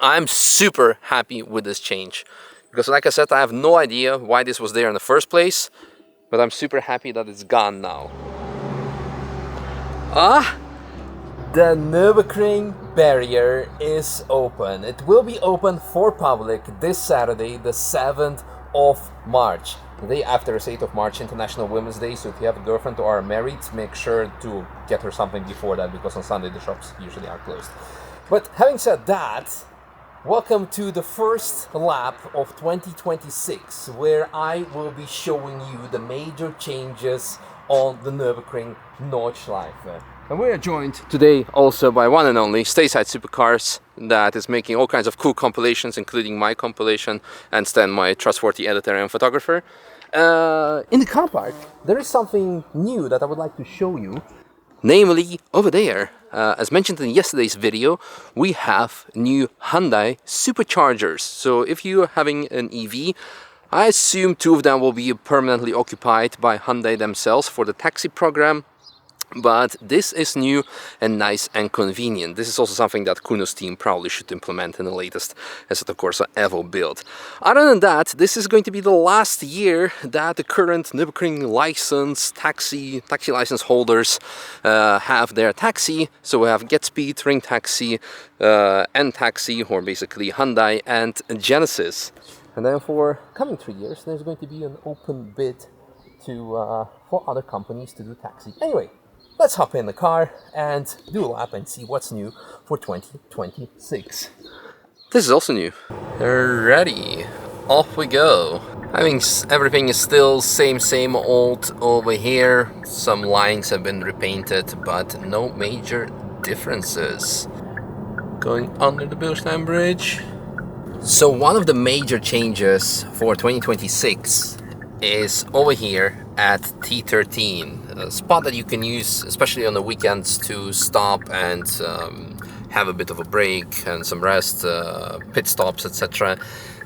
I'm super happy with this change because, like I said, I have no idea why this was there in the first place, but I'm super happy that it's gone now. The Nürburgring barrier is open. It will be open for public this Saturday, the 7th of March. The day after is 8th of March, International Women's Day, so if you have a girlfriend or are married, make sure to get her something before that, because on Sunday the shops usually are closed. But having said that, welcome to the first lap of 2026, where I will be showing you the major changes on the Nürburgring Nordschleife. And we are joined today also by one and only Stateside Supercars, that is making all kinds of cool compilations, including my compilation, and Stan, my trustworthy editor and photographer. In the car park, there is something new that I would like to show you. Namely, over there, as mentioned in yesterday's video, we have new Hyundai superchargers. So if you're having an EV, I assume 2 of them will be permanently occupied by Hyundai themselves for the taxi program. But this is new and nice and convenient. This is also something that Kuno's team probably should implement in the latest Assetto Corsa Evo build. Other than that, this is going to be the last year that the current Nürburgring license, taxi license holders have their taxi. So we have GetSpeed, Ring Taxi, N-Taxi, or basically Hyundai and Genesis. And then for coming 3 years, there's going to be an open bid to for other companies to do taxi. Anyway, let's hop in the car and do a lap and see what's new for 2026. This is also new. Ready, off we go. I mean, everything is still same old over here. Some lines have been repainted, but no major differences. Going under the Bilstein Bridge. So one of the major changes for 2026 is over here at T13, a spot that you can use especially on the weekends to stop and have a bit of a break and some rest, pit stops, etc.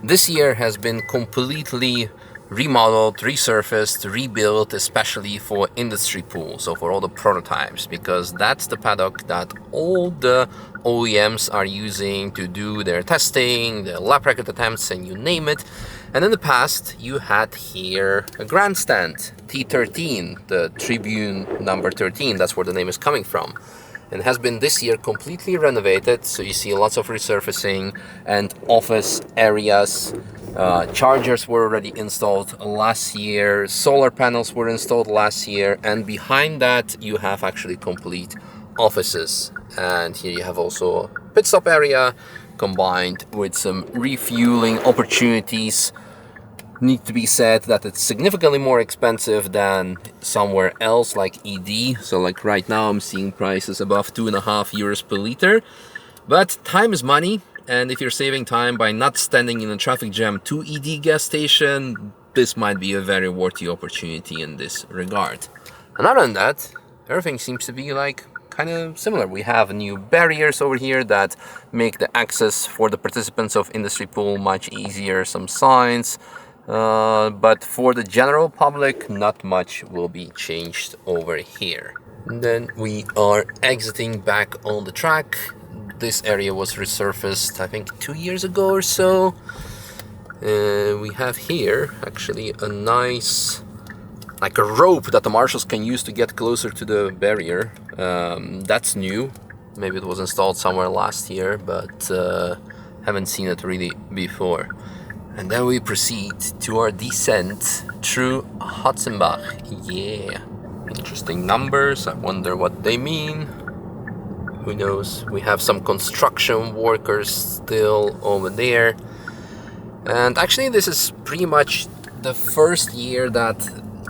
This year has been completely remodeled, resurfaced, rebuilt, especially for industry pool, so for all the prototypes, because that's the paddock that all the OEMs are using to do their testing, their lap record attempts, and you name it. And in the past, you had here a grandstand, T13, the tribune number 13, that's where the name is coming from. And has been this year completely renovated, so you see lots of resurfacing and office areas. Chargers were already installed last year, solar panels were installed last year, and behind that you have actually complete offices. And here you have also a pit stop area combined with some refueling opportunities. Need to be said that it's significantly more expensive than somewhere else like ED. So like right now I'm seeing prices above 2.5 euros per liter. But time is money, and if you're saving time by not standing in a traffic jam to ED gas station, this might be a very worthy opportunity in this regard. And other than that, everything seems to be like kind of similar. We have new barriers over here that make the access for the participants of industry pool much easier, some signs. But for the general public, not much will be changed over here. And then we are exiting back on the track. This area was resurfaced, I think, 2 years ago or so. We have here actually a nice, like a rope that the marshals can use to get closer to the barrier. That's new. Maybe it was installed somewhere last year, but haven't seen it really before. And then we proceed to our descent through Hatzenbach. Yeah, interesting numbers. I wonder what they mean. Who knows? We have some construction workers still over there. And actually this is pretty much the first year that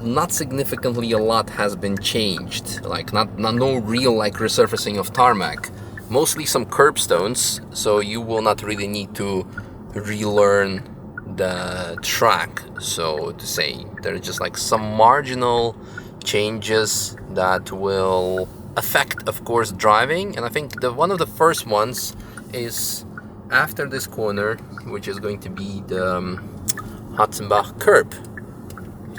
not significantly a lot has been changed. Like no real like resurfacing of tarmac. Mostly some curbstones, so you will not really need to relearn the track, so to say. There are just like some marginal changes that will affect, of course, driving. And I think one of the first ones is after this corner, which is going to be the Hatzenbach curb,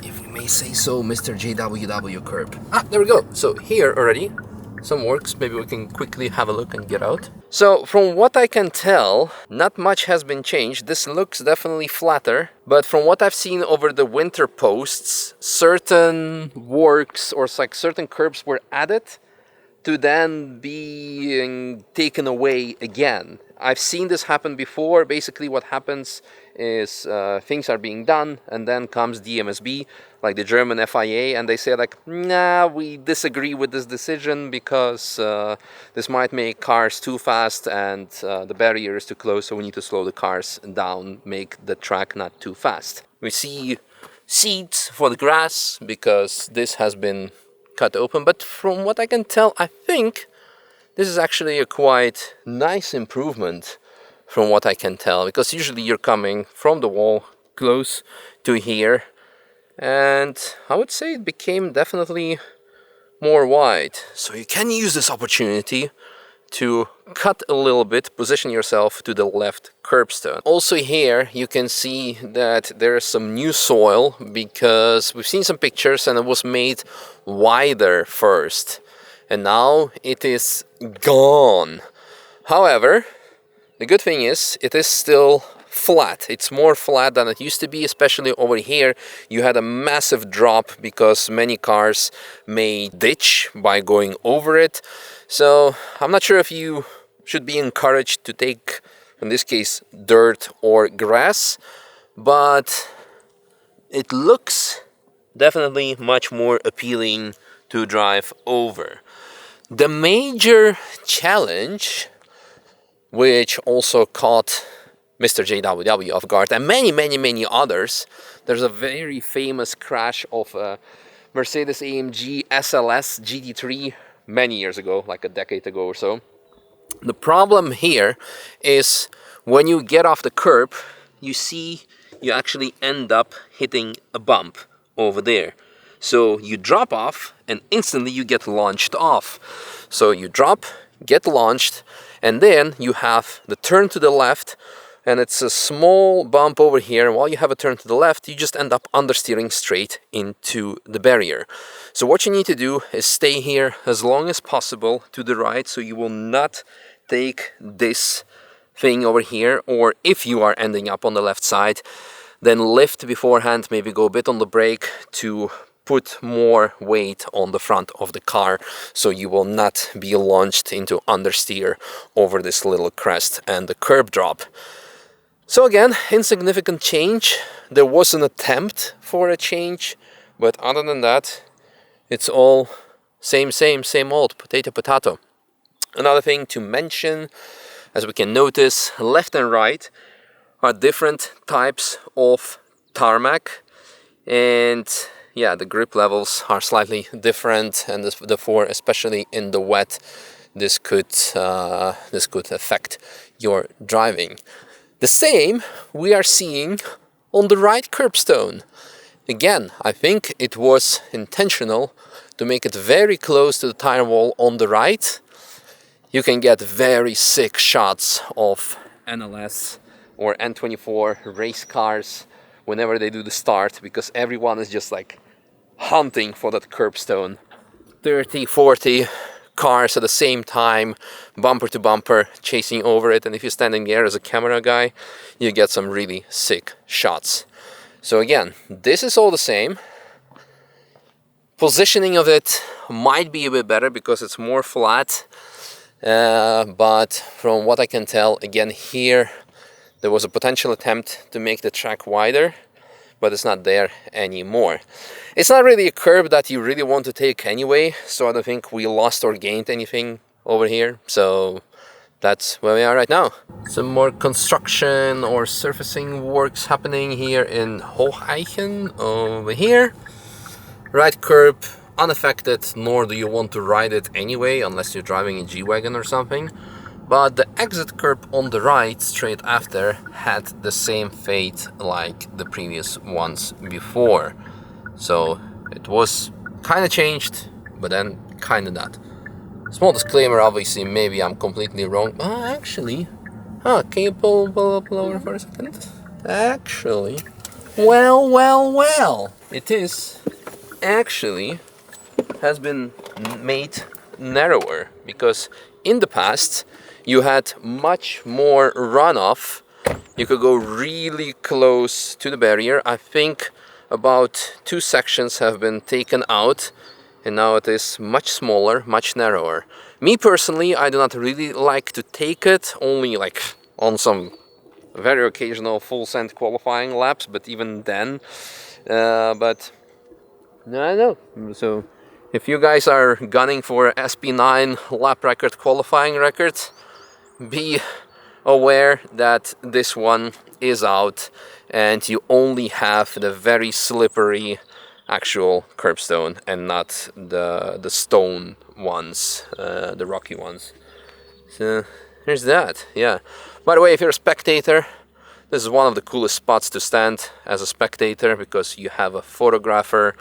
if we may say so, Mr. JWW curb. There we go. So here already some works. Maybe we can quickly have a look and get out. So from what I can tell, not much has been changed. This looks definitely flatter, but from what I've seen over the winter posts, certain works or like certain curbs were added to then being taken away again. I've seen this happen before. Basically what happens is things are being done, and then comes DMSB, like the German FIA, and they say like, nah, we disagree with this decision because this might make cars too fast and the barrier is too close, so we need to slow the cars down, make the track not too fast. We see seeds for the grass because this has been cut open, but from what I can tell, I think this is actually a quite nice improvement from what I can tell, because usually you're coming from the wall close to here, and I would say it became definitely more wide. So you can use this opportunity to cut a little bit, position yourself to the left curbstone. Also here you can see that there is some new soil, because we've seen some pictures and it was made wider first, and now it is gone. However, the good thing is it is still flat. It's more flat than it used to be, especially over here. You had a massive drop because many cars may ditch by going over it. So I'm not sure if you should be encouraged to take, in this case, dirt or grass, but it looks definitely much more appealing to drive over. The major challenge, which also caught Mr. JWW off guard and many others, there's a very famous crash of a Mercedes-AMG SLS GT3 many years ago, like a decade ago or so. The problem here is when you get off the curb, you see you actually end up hitting a bump over there. So you drop off and instantly you get launched off. So you drop, get launched, and then you have the turn to the left, and it's a small bump over here, and while you have a turn to the left, you just end up understeering straight into the barrier. So what you need to do is stay here as long as possible to the right, so you will not take this thing over here, or if you are ending up on the left side, then lift beforehand, maybe go a bit on the brake to put more weight on the front of the car, so you will not be launched into understeer over this little crest and the curb drop. So again, insignificant change. There was an attempt for a change, but other than that, it's all same old, potato. Another thing to mention, as we can notice, left and right are different types of tarmac, and yeah, the grip levels are slightly different, and therefore, especially in the wet, this could affect your driving. The same we are seeing on the right curbstone. Again, I think it was intentional to make it very close to the tire wall on the right. You can get very sick shots of NLS or N24 race cars whenever they do the start, because everyone is just like hunting for that curbstone. 30, 40 cars at the same time, bumper to bumper, chasing over it, and if you're standing there as a camera guy, you get some really sick shots. So again, this is all the same. Positioning of it might be a bit better because it's more flat, but from what I can tell, again here there was a potential attempt to make the track wider, but it's not there anymore. It's not really a curb that you really want to take anyway, so I don't think we lost or gained anything over here. So that's where we are right now. Some more construction or surfacing works happening here in Hocheichen over here. Right curb unaffected, nor do you want to ride it anyway unless you're driving a G-Wagon or something. But the exit curb on the right straight after had the same fate like the previous ones before. So it was kind of changed, but then kind of not. Small disclaimer, obviously, maybe I'm completely wrong. Actually, can you pull up lower for a second? Actually, well, it is actually has been made narrower, because in the past, you had much more runoff. You could go really close to the barrier. I think about 2 sections have been taken out, and now it is much smaller, much narrower. Me personally, I do not really like to take it, only like on some very occasional full send qualifying laps, but even then, but I don't know. So if you guys are gunning for SP9 lap record qualifying records, be aware that this one is out and you only have the very slippery actual curbstone and not the stone ones, the rocky ones. So there's that, yeah. By the way, if you're a spectator, this is one of the coolest spots to stand as a spectator because you have a photographer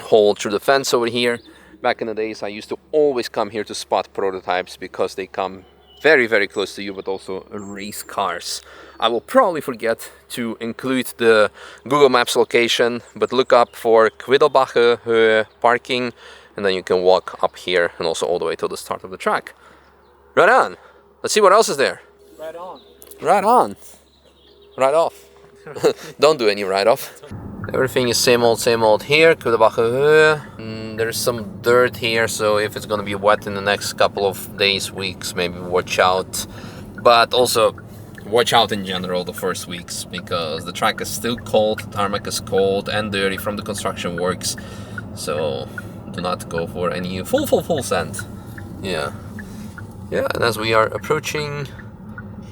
hole through the fence over here. Back in the days, I used to always come here to spot prototypes because they come very, very close to you, but also race cars. I will probably forget to include the Google Maps location, but look up for Quiddelbache Höhe parking, and then you can walk up here and also all the way to the start of the track. Right on. Let's see what else is there. Right on. Right on. Right off. Don't do any right off. Everything is same old here. Quiddelbache Höhe. There's some dirt here, so if it's gonna be wet in the next couple of days, weeks, maybe watch out. But also watch out in general the first weeks, because the track is still cold, the tarmac is cold and dirty from the construction works. So do not go for any full sand. Yeah. Yeah, and as we are approaching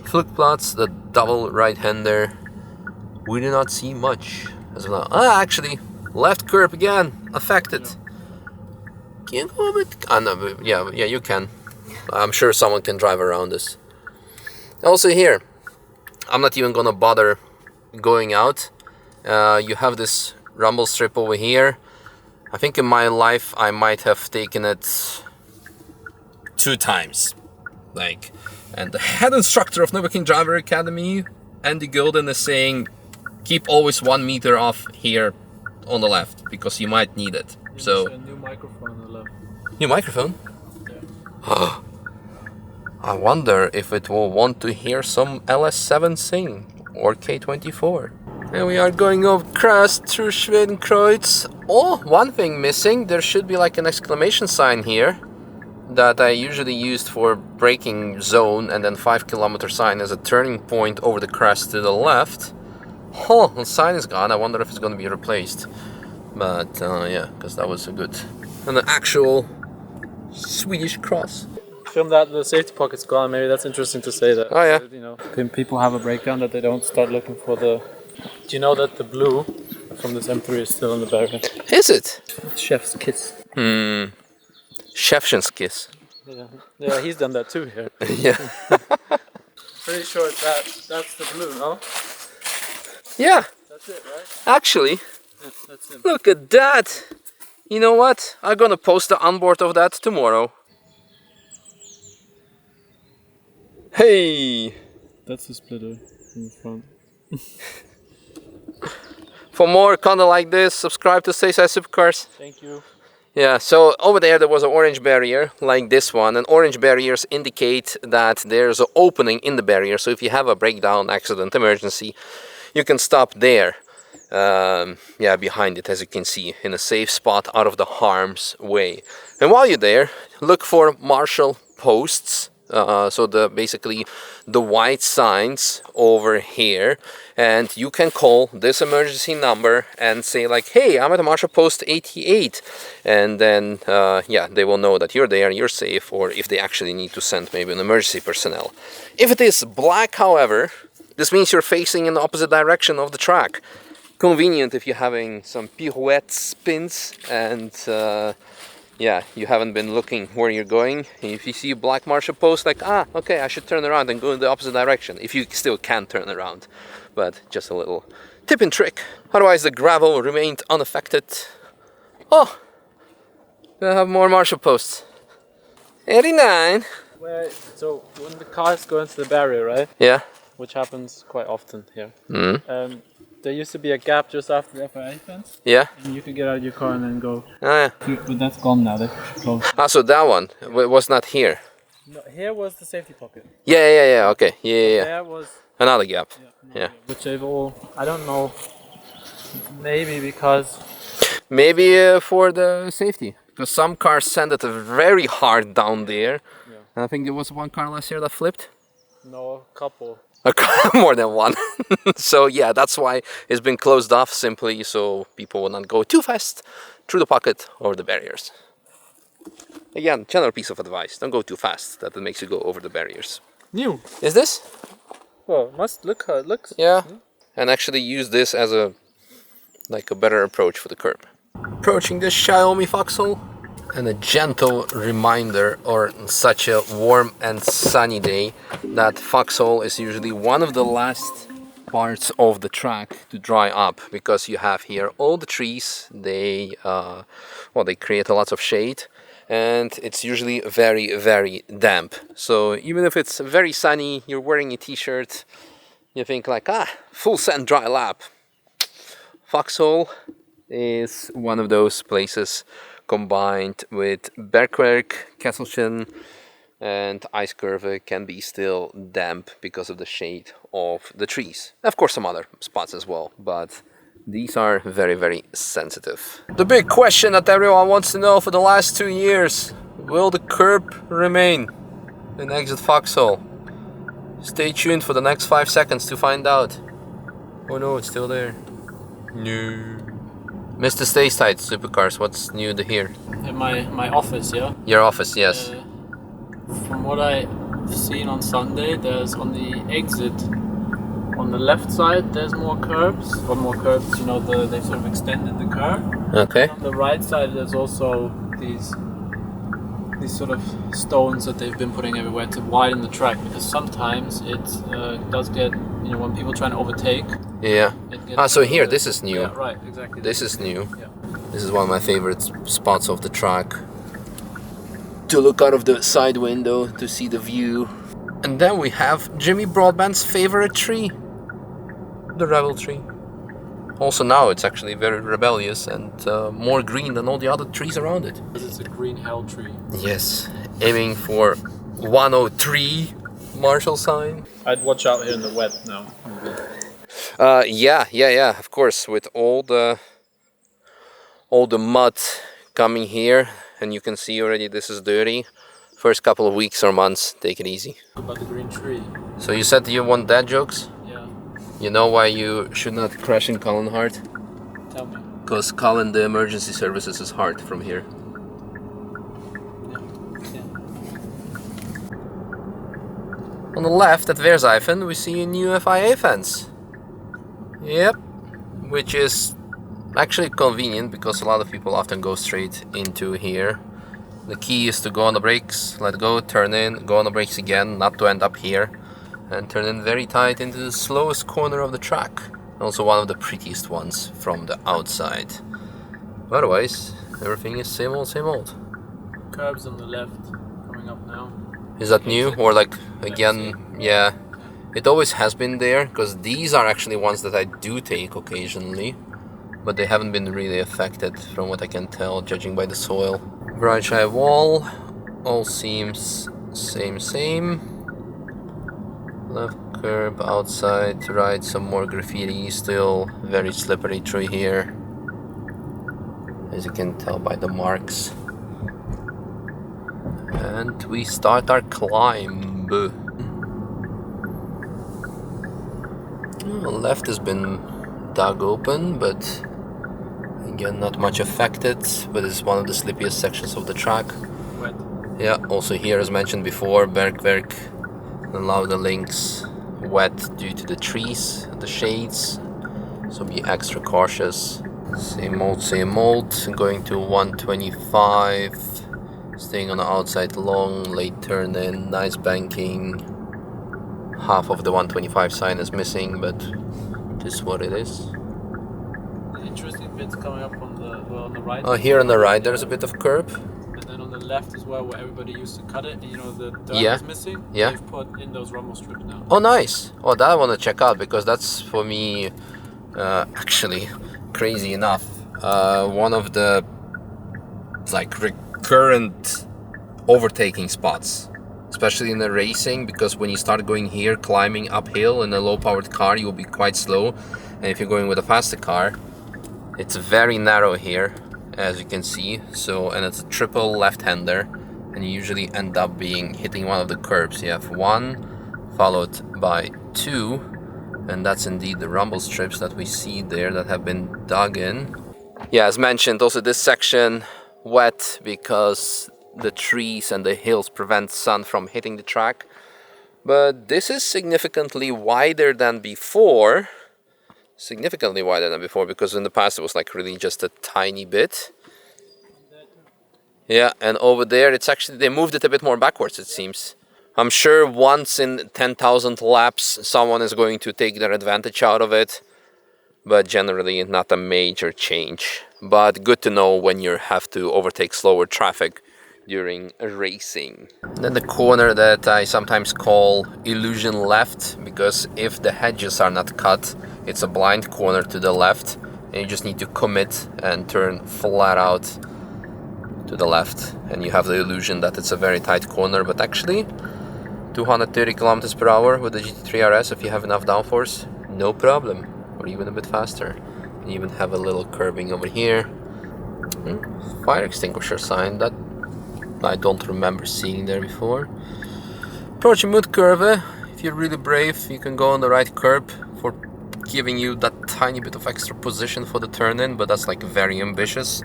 Flugplatz, the double right-hander, we do not see much as of now. Actually, left curb again, affected. Can you go a bit? No, yeah, you can. I'm sure someone can drive around this. Also here, I'm not even gonna bother going out. You have this rumble strip over here. I think in my life I might have taken it 2 times. And the head instructor of Nürburgring Driver Academy, Andy Golden, is saying keep always 1 meter off here on the left because you might need it. So a new microphone on the left. New microphone? Yeah. I wonder if it will want to hear some LS7 sing or K24. And we are going across through Schwedenkreuz. Oh, one thing missing. There should be like an exclamation sign here that I usually used for braking zone, and then 5 kilometer sign as a turning point over the crest to the left. Oh, the sign is gone. I wonder if it's going to be replaced. But yeah, because that was an actual Swedish cross. Film that the safety pocket's gone. Maybe that's interesting to say that. Oh yeah. You know, when people have a breakdown, that they don't start looking for the. Do you know that the blue from this M3 is still in the barrier? Is it? Chef's kiss. Chef's kiss. Yeah, he's done that too here. Yeah. Pretty sure that's the blue, no? Yeah. That's it, right? Actually, Yeah, that's him. look at that. You know what? I'm gonna post the onboard of that tomorrow. Hey! That's the splitter in the front. For more content like this, subscribe to Stateside Supercars. Thank you. Yeah, so over there was an orange barrier like this one, and orange barriers indicate that there's an opening in the barrier, so if you have a breakdown, accident, emergency, you can stop there. Yeah, behind it, as you can see, in a safe spot out of the harm's way. And while you're there, look for marshal posts. So basically the white signs over here, and you can call this emergency number and say like, hey, I'm at marshal post 88, and then yeah, they will know that you're there, you're safe, or if they actually need to send maybe an emergency personnel. If it is black, however, this means you're facing in the opposite direction of the track. Convenient if you're having some pirouette spins and yeah, you haven't been looking where you're going. If you see a black marshal post, like, okay, I should turn around and go in the opposite direction, if you still can turn around. But just a little tip and trick. Otherwise, the gravel remained unaffected. Oh, we have more marshal posts. 89. Where, so when the cars go into the barrier, right? Yeah. Which happens quite often here. There used to be a gap just after the FIA fence. Yeah. And you could get out of your car and then go. Oh, yeah. But that's gone now. They closed. So that one was not here. No, here was the safety pocket. Yeah. Okay. Yeah. There was Another gap. Yeah. which they've all. I don't know. Maybe because Maybe for the safety, because some cars send it very hard down there. Yeah. And I think there was one car last year that flipped. no couple. A car, more than one. So yeah, that's why it's been closed off simply so people will not go too fast through the pocket or the barriers. Again, general piece of advice: don't go too fast. That makes you go over the barriers. New. Is this? Well, must look how it looks. Yeah. And actually use this as a better approach for the curb. Approaching the Xiaomi Foxhole, and a gentle reminder on such a warm and sunny day that Foxhole is usually one of the last parts of the track to dry up, because you have here all the trees. They create a lot of shade, and it's usually very, very damp. So even if it's very sunny, you're wearing a t-shirt, you think like, full sand dry lap. Foxhole is one of those places combined with Bergwerk, Kesselchen and Eiskurve can be still damp because of the shade of the trees. Of course some other spots as well, but these are very, very sensitive. The big question that everyone wants to know for the last 2 years: will the curb remain in exit Foxhole? Stay tuned for the next 5 seconds to find out. Oh no, it's still there. No. Mr. Stayside Supercars, what's new to here? In my office, yeah. Your office, yes. From what I've seen on Sunday, there's on the exit on the left side there's more curbs. You know, they've sort of extended the curb. Okay. On the right side there's also these sort of stones that they've been putting everywhere to widen the track, because sometimes it does get, you know, when people try to overtake. Yeah. So here, this is new. Yeah, right, exactly. This is new. Yeah. This is one of my favorite spots of the track. To look out of the side window to see the view. And then we have Jimmy Broadbent's favorite tree. The rebel tree. Also now it's actually very rebellious and more green than all the other trees around it. Because it's a green hell tree. Yes, aiming for 103 Marshall sign. I'd watch out here in the wet now. Yeah, of course, with all the mud coming here, and you can see already this is dirty. First couple of weeks or months, take it easy. About the green tree. So you said you want dad jokes? Yeah. You know why you should not crash in Cullen Hart? Tell me. Because Cullen, the emergency services, is hard from here. Yeah. On the left at Wehrseifen we see a new FIA fence. Yep, which is actually convenient because a lot of people often go straight into here. The key is to go on the brakes, let go, turn in, go on the brakes again, not to end up here, and turn in very tight into the slowest corner of the track. Also one of the prettiest ones from the outside. Otherwise, everything is same old, same old. Curbs on the left coming up now. Is that new? Or like, again, yeah. It always has been there, because these are actually ones that I do take occasionally. But they haven't been really affected from what I can tell, judging by the soil. Breidscheid wall, all seems same. Left curb, outside, right, some more graffiti, still very slippery through here. As you can tell by the marks. And we start our climb. Left has been dug open, but again not much affected, but it's one of the slippiest sections of the track. Wet. Yeah, also here as mentioned before, Bergwerk allow the links wet due to the trees, the shades, so be extra cautious. Same old, going to 125, staying on the outside long, late turn in, nice banking. Half of the 125 sign is missing, but just what it is. The interesting bits coming up on the right. Oh, here on the right there's a bit of curb. And then on the left as well, where everybody used to cut it, and you know the dirt is missing. Yeah. They've put in those rumble strips now. Oh, nice. Oh, that I want to check out, because that's for me actually crazy enough. One of the like recurrent overtaking spots especially in the racing, because when you start going here, climbing uphill in a low-powered car, you will be quite slow. And if you're going with a faster car, it's very narrow here, as you can see. So, and it's a triple left-hander, and you usually end up hitting one of the curbs. You have 1, followed by 2, and that's indeed the rumble strips that we see there that have been dug in. Yeah, as mentioned, also this section wet because the trees and the hills prevent sun from hitting the track. But this is significantly wider than before. Significantly wider than before, because in the past it was like really just a tiny bit. Yeah, and over there it's actually, they moved it a bit more backwards, it seems. I'm sure once in 10,000 laps someone is going to take their advantage out of it, but generally not a major change. But good to know when you have to overtake slower traffic during racing. Then the corner that I sometimes call illusion left, because if the hedges are not cut, it's a blind corner to the left, and you just need to commit and turn flat out to the left, and you have the illusion that it's a very tight corner. But actually 230 kilometers per hour with the GT3 RS, if you have enough downforce, no problem, or even a bit faster. You even have a little curbing over here. Fire extinguisher sign that I don't remember seeing there before. Approaching Mutkurve, if you're really brave, you can go on the right curb for giving you that tiny bit of extra position for the turn in, but that's like very ambitious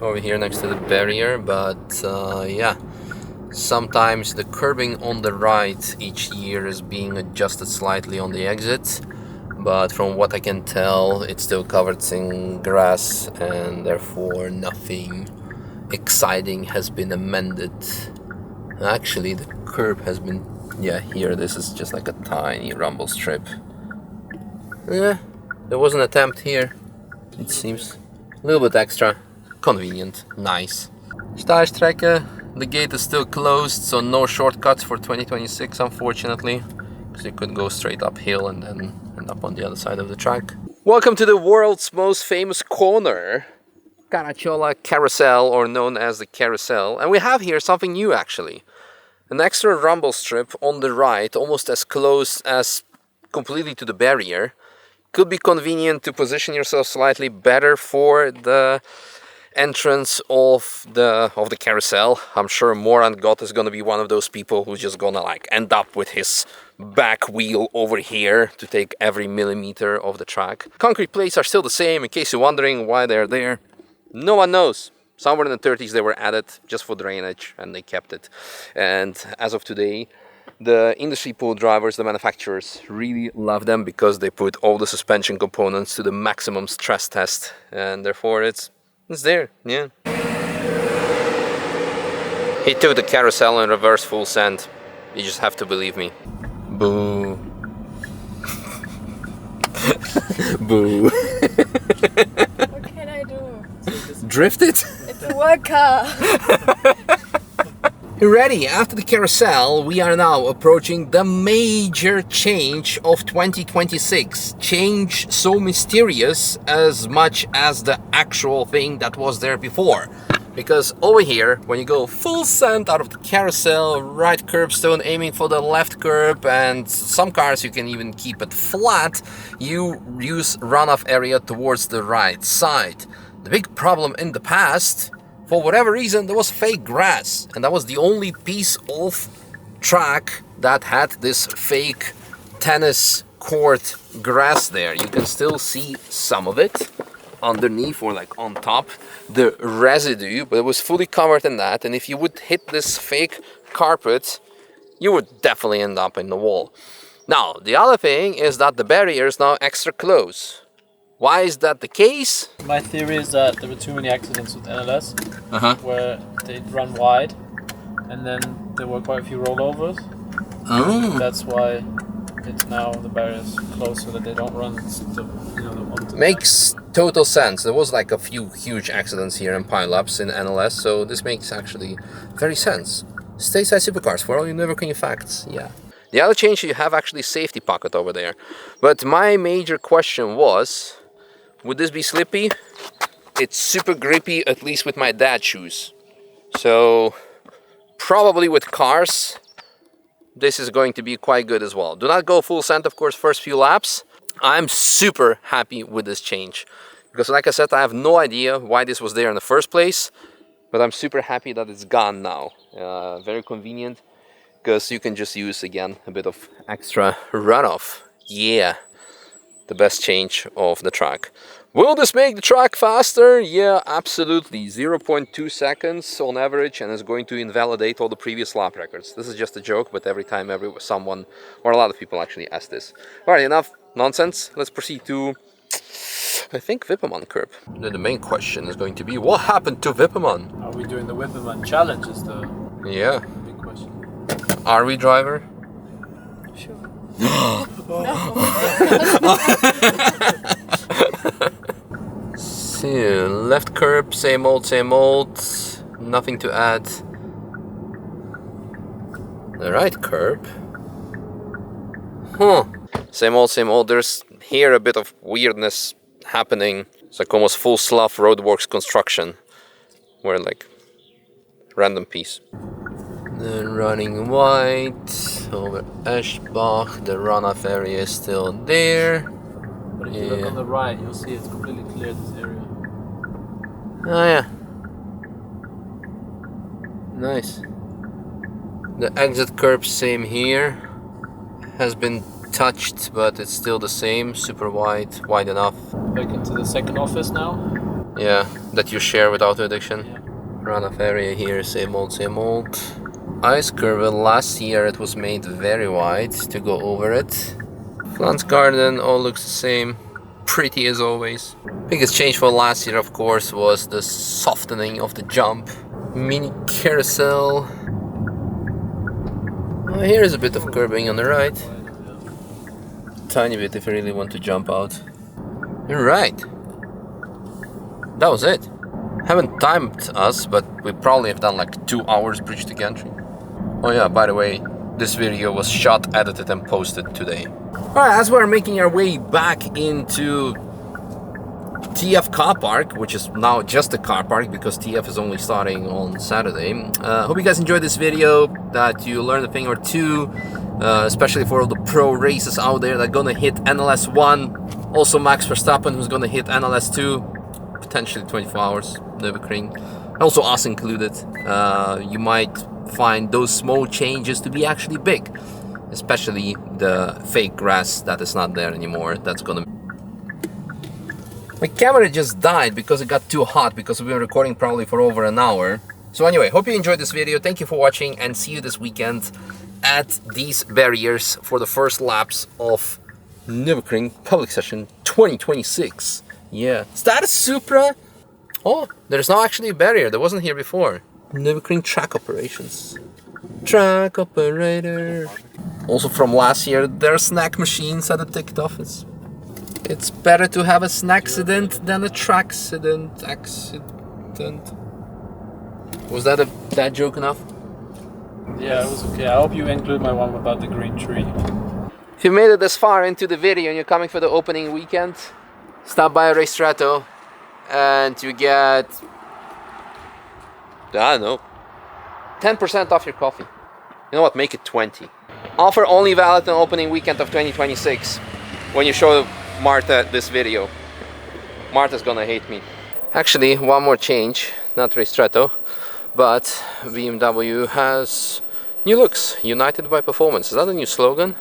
over here next to the barrier. But yeah, sometimes the curbing on the right each year is being adjusted slightly on the exit, but from what I can tell, it's still covered in grass, and therefore nothing exciting has been amended. Actually, the curb has been, yeah, here this is just like a tiny rumble strip. Yeah, there was an attempt here, it seems. A little bit extra, convenient, nice. Startstrecke, the gate is still closed, so no shortcuts for 2026, unfortunately, because you could go straight uphill and then end up on the other side of the track. Welcome to the world's most famous corner, Caracciolo Carousel, or known as the Carousel. And we have here something new actually. An extra rumble strip on the right, almost as close as completely to the barrier. Could be convenient to position yourself slightly better for the entrance of the carousel. I'm sure Moran Gott is gonna be one of those people who's just gonna like end up with his back wheel over here to take every millimeter of the track. Concrete plates are still the same, in case you're wondering why they're there. No one knows. Somewhere in the 30s they were added just for drainage, and they kept it. And as of today, the industry pool drivers, the manufacturers, really love them because they put all the suspension components to the maximum stress test, and therefore it's there, yeah. He took the carousel in reverse full send. You just have to believe me. Boo. Boo. What can I do? Drift it? It's a work car. Ready, after the carousel, we are now approaching the major change of 2026. Change so mysterious as much as the actual thing that was there before. Because over here, when you go full send out of the carousel, right curbstone aiming for the left curb, and some cars you can even keep it flat, you use runoff area towards the right side. The big problem in the past, for whatever reason, there was fake grass, and that was the only piece of track that had this fake tennis court grass there. You can still see some of it underneath or like on top, the residue, but it was fully covered in that, and if you would hit this fake carpet, you would definitely end up in the wall. Now, the other thing is that the barrier is now extra close. Why is that the case? My theory is that there were too many accidents with NLS, where they'd run wide, and then there were quite a few rollovers. Oh. That's why it's now the barriers close so that they don't run onto Makes total sense. There was like a few huge accidents here and pile-ups in NLS, so this makes actually very sense. Stateside supercars, for all your Nürburgring facts, yeah. The other change, you have actually safety pocket over there. But my major question was, would this be slippy? It's super grippy, at least with my dad's shoes. So probably with cars, this is going to be quite good as well. Do not go full send, of course, first few laps. I'm super happy with this change. Because like I said, I have no idea why this was there in the first place. But I'm super happy that it's gone now. Very convenient. Because you can just use, again, a bit of extra runoff. Yeah. The best change of the track. Will this make the track faster? Yeah, absolutely. 0.2 seconds on average, and it's going to invalidate all the previous lap records. This is just a joke, but every time someone, or a lot of people actually ask this. Alright, enough nonsense. Let's proceed to, I think, Wippermann curb. Then the main question is going to be, what happened to Wippermann? Are we doing the Wippermann challenge is the big question. Are we, driver? Sure. So, left curb, same old, nothing to add. The right curb, same old. There's here a bit of weirdness happening. It's like almost full slough roadworks construction, where like random piece. Then running white over Eschbach. The runoff area is still there. But if you look on the right, you'll see it's completely clear, this area. Oh yeah. Nice. The exit curb, same here. Has been touched, but it's still the same. Super wide enough. Back into the second office now. Yeah, that you share with Auto Addiction. Yeah. Runoff area here, same old. Eiskurve, last year it was made very wide to go over it. Pflanzgarten all looks the same, pretty as always. Biggest change for last year, of course, was the softening of the jump. Mini carousel. Oh, here is a bit of curbing on the right. Tiny bit if you really want to jump out. You're right. That was it. Haven't timed us, but we probably have done like 2 hours bridge to gantry. Oh yeah, by the way, this video was shot, edited and posted today. Alright, as we're making our way back into TF car park, which is now just a car park because TF is only starting on Saturday. Hope you guys enjoyed this video, that you learned a thing or two, especially for all the pro racers out there that are gonna hit NLS 1. Also Max Verstappen, who's gonna hit NLS 2, potentially 24 hours, Nürburgring. Also us included. You might find those small changes to be actually big, especially the fake grass that is not there anymore. That's gonna... My camera just died because it got too hot, because we've been recording probably for over an hour. So anyway, hope you enjoyed this video. Thank you for watching, and see you this weekend at these barriers for the first laps of Nürburgring Public Session 2026. Yeah. Is that a Supra? Oh, there's now actually a barrier. There wasn't here before. Nürburgring track operations. Track operator. Also from last year, there are snack machines at the ticket office. It's better to have a snackcident than a trackcident. Accident. Was that a bad joke enough? Yeah, it was okay. I hope you include my one about the green tree. If you made it this far into the video and you're coming for the opening weekend, stop by a Racestrato and you get, I don't know, 10% off your coffee. You know what, make it 20. Offer only valid on opening weekend of 2026. When you show Marta this video. Marta's gonna hate me. Actually, one more change, not Racestrato, but BMW has new looks, united by performance. Is that a new slogan?